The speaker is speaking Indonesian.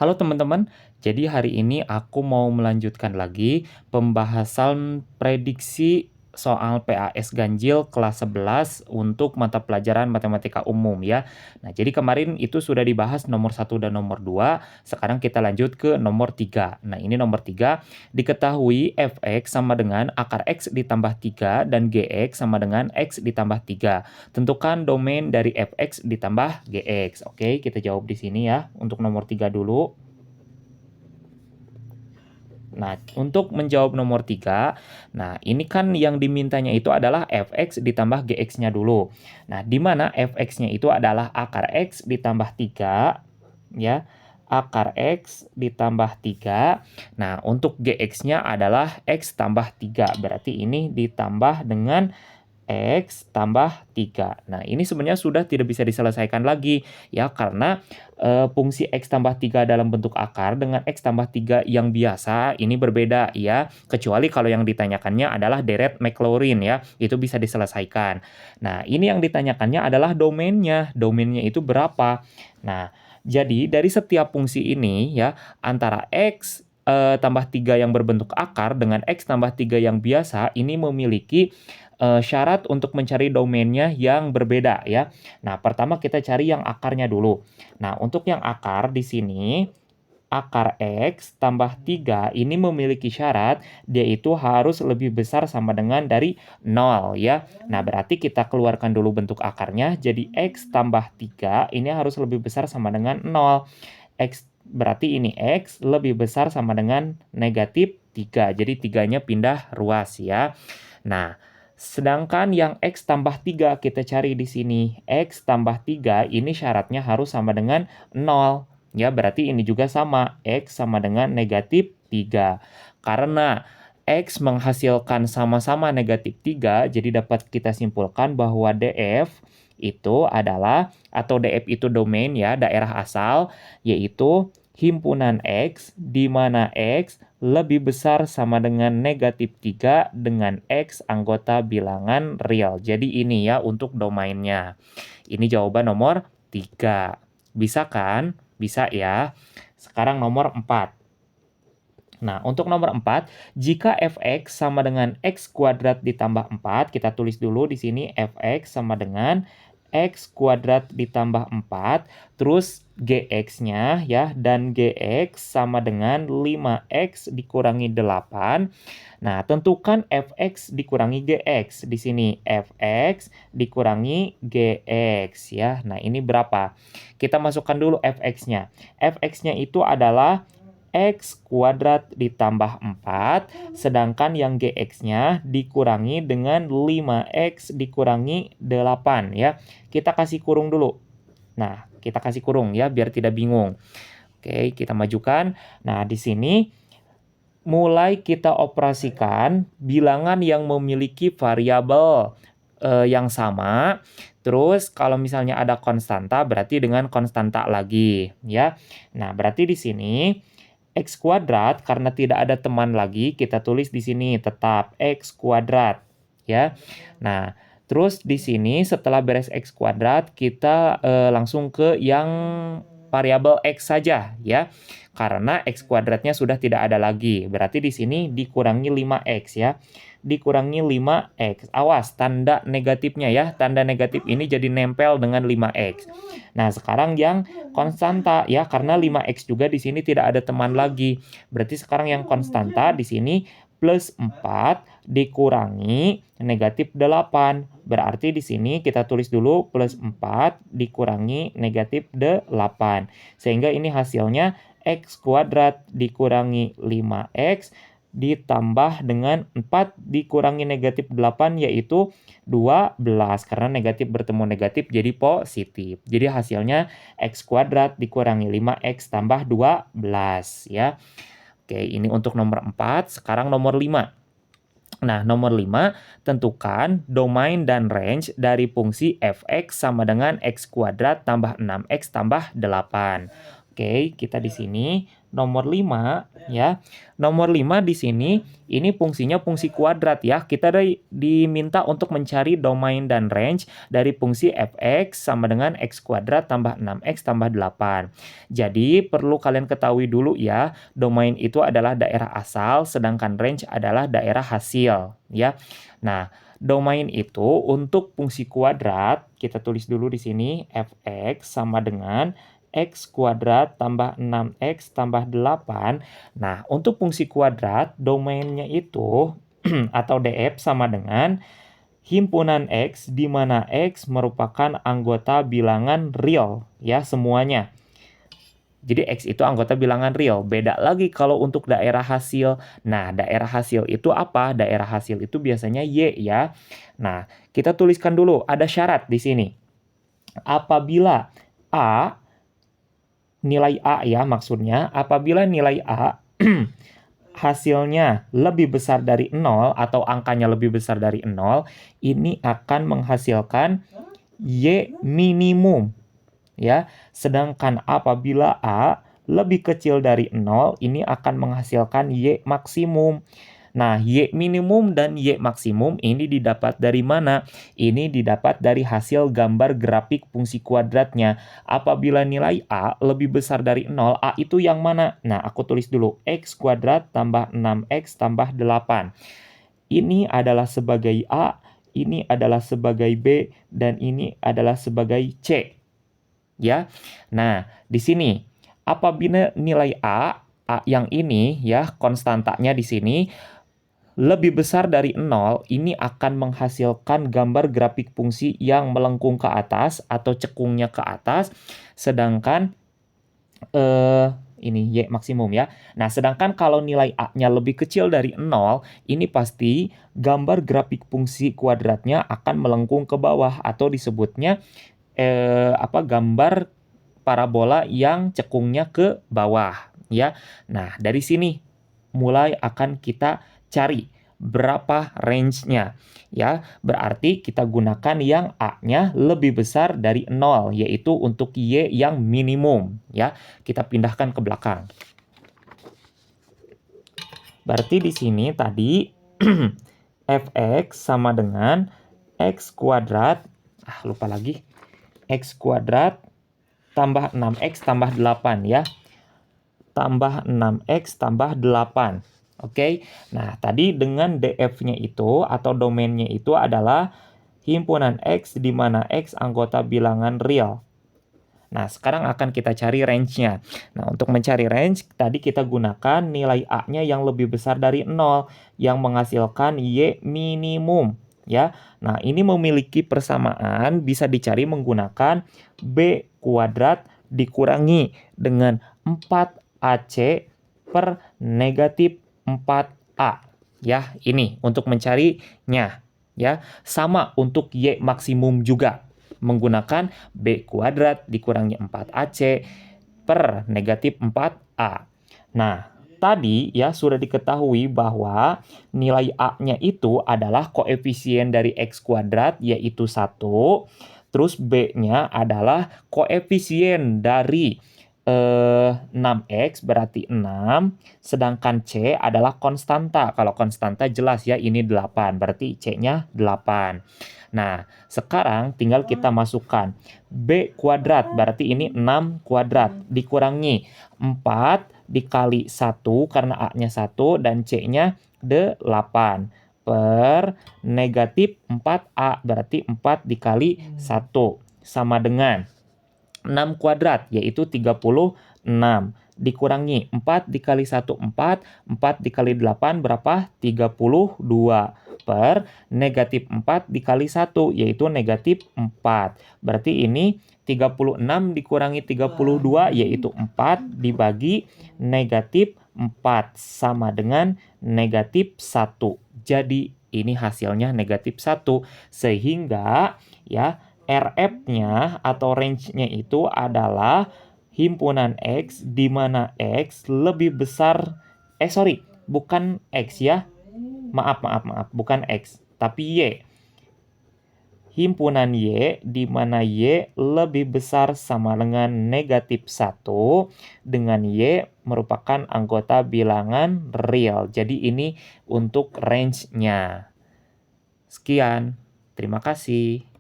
Halo teman-teman, jadi hari ini aku mau melanjutkan lagi pembahasan prediksi soal PAS ganjil kelas 11 untuk mata pelajaran matematika umum ya. Nah, jadi kemarin itu sudah dibahas nomor 1 dan nomor 2, sekarang kita lanjut ke nomor 3. Nah, ini nomor 3, diketahui fx sama dengan akar x ditambah 3 dan gx sama dengan x ditambah 3. Tentukan domain dari fx ditambah gx. Oke, kita jawab di sini ya untuk nomor 3 dulu. Nah, untuk menjawab nomor 3, nah ini kan yang dimintanya itu adalah fx ditambah gx-nya dulu. Nah, di mana fx-nya itu adalah akar x ditambah 3, ya. Akar x ditambah 3. Nah, untuk gx-nya adalah x tambah 3. Berarti ini ditambah dengan X tambah 3. Nah, ini sebenarnya sudah tidak bisa diselesaikan lagi, ya, karena fungsi X tambah 3 dalam bentuk akar dengan X tambah 3 yang biasa, ini berbeda, ya. Kecuali kalau yang ditanyakannya adalah deret Maclaurin, ya, itu bisa diselesaikan. Nah, ini yang ditanyakannya adalah domainnya. Domainnya itu berapa? Nah, jadi dari setiap fungsi ini, ya, antara X tambah 3 yang berbentuk akar dengan X tambah 3 yang biasa, ini memiliki syarat untuk mencari domainnya yang berbeda ya. Nah, pertama kita cari yang akarnya dulu. Nah, untuk yang akar di sini, akar X tambah 3 ini memiliki syarat dia itu harus lebih besar sama dengan dari 0 ya. Nah, berarti kita keluarkan dulu bentuk akarnya, jadi X tambah 3 ini harus lebih besar sama dengan 0. X berarti ini X lebih besar sama dengan negatif 3. Jadi 3-nya pindah ruas ya. Nah, sedangkan yang X tambah 3 kita cari di sini. X tambah 3 ini syaratnya harus sama dengan 0. Ya, berarti ini juga sama. X sama dengan negatif 3. Karena X menghasilkan sama-sama negatif 3, jadi dapat kita simpulkan bahwa DF itu adalah, atau DF itu domain ya, daerah asal, yaitu himpunan X, di mana X lebih besar sama dengan negatif 3 dengan X anggota bilangan real. Jadi ini ya untuk domainnya. Ini jawaban nomor 3. Bisa kan? Bisa ya. Sekarang nomor 4. Nah, untuk nomor 4, jika fx sama dengan x kuadrat ditambah 4, kita tulis dulu di sini fx sama dengan x kuadrat ditambah 4, terus gx-nya ya, dan gx sama dengan 5x dikurangi 8. Nah, tentukan fx dikurangi gx. Di sini fx dikurangi gx ya. Nah, ini berapa? Kita masukkan dulu fx-nya. Fx-nya itu adalah X kuadrat ditambah 4, sedangkan yang GX-nya dikurangi dengan 5X dikurangi 8 ya. Kita kasih kurung dulu. Nah, kita kasih kurung ya biar tidak bingung. Oke, kita majukan. Nah, di sini mulai kita operasikan bilangan yang memiliki variabel yang sama. Terus kalau misalnya ada konstanta berarti dengan konstanta lagi ya. Nah, berarti di sini X kuadrat karena tidak ada teman lagi, kita tulis di sini tetap X kuadrat ya. Nah, terus di sini setelah beres X kuadrat kita langsung ke yang variabel X saja ya. Karena X kuadratnya sudah tidak ada lagi. Berarti di sini dikurangi 5X ya. Dikurangi 5X. Awas, tanda negatifnya ya. Tanda negatif ini jadi nempel dengan 5X. Nah, sekarang yang konstanta ya, karena 5X juga di sini tidak ada teman lagi. Berarti sekarang yang konstanta di sini plus 4 dikurangi negatif 8. Berarti di sini kita tulis dulu plus 4 dikurangi negatif 8. Sehingga ini hasilnya X kuadrat dikurangi 5X ditambah dengan 4 dikurangi negatif 8 yaitu 12. Karena negatif bertemu negatif jadi positif. Jadi hasilnya X kuadrat dikurangi 5X tambah 12 ya. Oke, ini untuk nomor 4. Sekarang nomor 5. Nah, nomor 5, tentukan domain dan range dari fungsi fx sama dengan x kuadrat tambah 6x tambah 8. Oke, kita di sini nomor 5 ya. Nomor 5 di sini ini fungsinya fungsi kuadrat ya. Kita diminta untuk mencari domain dan range dari fungsi f(x) sama dengan x kuadrat tambah 6x tambah 8. Jadi perlu kalian ketahui dulu ya, domain itu adalah daerah asal sedangkan range adalah daerah hasil ya. Nah, domain itu untuk fungsi kuadrat kita tulis dulu di sini f(x) sama dengan x kuadrat tambah 6x tambah 8. Nah, untuk fungsi kuadrat, domainnya itu atau df sama dengan himpunan x, di mana x merupakan anggota bilangan real, ya, semuanya. Jadi x itu anggota bilangan real. Beda lagi kalau untuk daerah hasil. Nah, daerah hasil itu apa? Daerah hasil itu biasanya y, ya. Nah, kita tuliskan dulu, ada syarat di sini. Apabila A nilai A ya maksudnya, apabila nilai A hasilnya lebih besar dari 0 atau angkanya lebih besar dari 0, ini akan menghasilkan Y minimum ya. Sedangkan apabila A lebih kecil dari 0, ini akan menghasilkan Y maksimum. Nah, Y minimum dan Y maksimum ini didapat dari mana? Ini didapat dari hasil gambar grafik fungsi kuadratnya. Apabila nilai A lebih besar dari 0, A itu yang mana? Nah, aku tulis dulu, x kuadrat tambah 6x tambah 8. Ini adalah sebagai A, ini adalah sebagai B, dan ini adalah sebagai C. Ya. Nah, di sini apabila nilai A yang ini ya, konstantanya di sini lebih besar dari 0, ini akan menghasilkan gambar grafik fungsi yang melengkung ke atas atau cekungnya ke atas, sedangkan ini Y maksimum ya. Nah, sedangkan kalau nilai A-nya lebih kecil dari 0, ini pasti gambar grafik fungsi kuadratnya akan melengkung ke bawah atau disebutnya gambar parabola yang cekungnya ke bawah ya. Nah, dari sini mulai akan kita cari berapa range-nya ya. Berarti kita gunakan yang A-nya lebih besar dari 0, yaitu untuk Y yang minimum ya. Kita pindahkan ke belakang. Berarti di sini tadi f(x) sama dengan x kuadrat, lupa lagi, x kuadrat tambah 6x tambah 8 ya. Tambah 6x tambah 8. Oke. Nah, tadi dengan df-nya itu atau domainnya itu adalah himpunan x di mana x anggota bilangan real. Nah, sekarang akan kita cari range-nya. Nah, untuk mencari range, tadi kita gunakan nilai A-nya yang lebih besar dari 0, yang menghasilkan Y minimum. Ya. Nah, ini memiliki persamaan, bisa dicari menggunakan B kuadrat dikurangi dengan 4AC per negatif 4A. Ya, ini untuk mencarinya. Ya, sama untuk Y maksimum juga. Menggunakan B kuadrat dikurangi 4AC per negatif 4A. Nah, tadi ya sudah diketahui bahwa nilai A-nya itu adalah koefisien dari X kuadrat yaitu 1. Terus B-nya adalah koefisien dari 6x berarti 6, sedangkan C adalah konstanta. Kalau konstanta jelas ya, ini 8, berarti C-nya 8. Nah, sekarang tinggal kita masukkan B kuadrat, berarti ini 6 kuadrat, dikurangi 4 dikali 1, karena A-nya 1 dan C-nya 8, per negatif 4A, berarti 4 dikali 1, sama dengan 6 kuadrat, yaitu 36. Dikurangi 4 dikali 1, 4. 4 dikali 8 berapa? 32. Per negatif 4 dikali 1, yaitu negatif 4. Berarti ini 36 dikurangi 32, yaitu 4 dibagi negatif 4. Sama dengan negatif 1. Jadi ini hasilnya negatif 1. Sehingga ya, RF-nya atau range-nya itu adalah himpunan X di mana X lebih besar, bukan X ya. Maaf, bukan X, tapi Y. himpunan Y, di mana Y lebih besar sama dengan negatif 1, dengan Y merupakan anggota bilangan real. Jadi ini untuk range-nya. Sekian, terima kasih.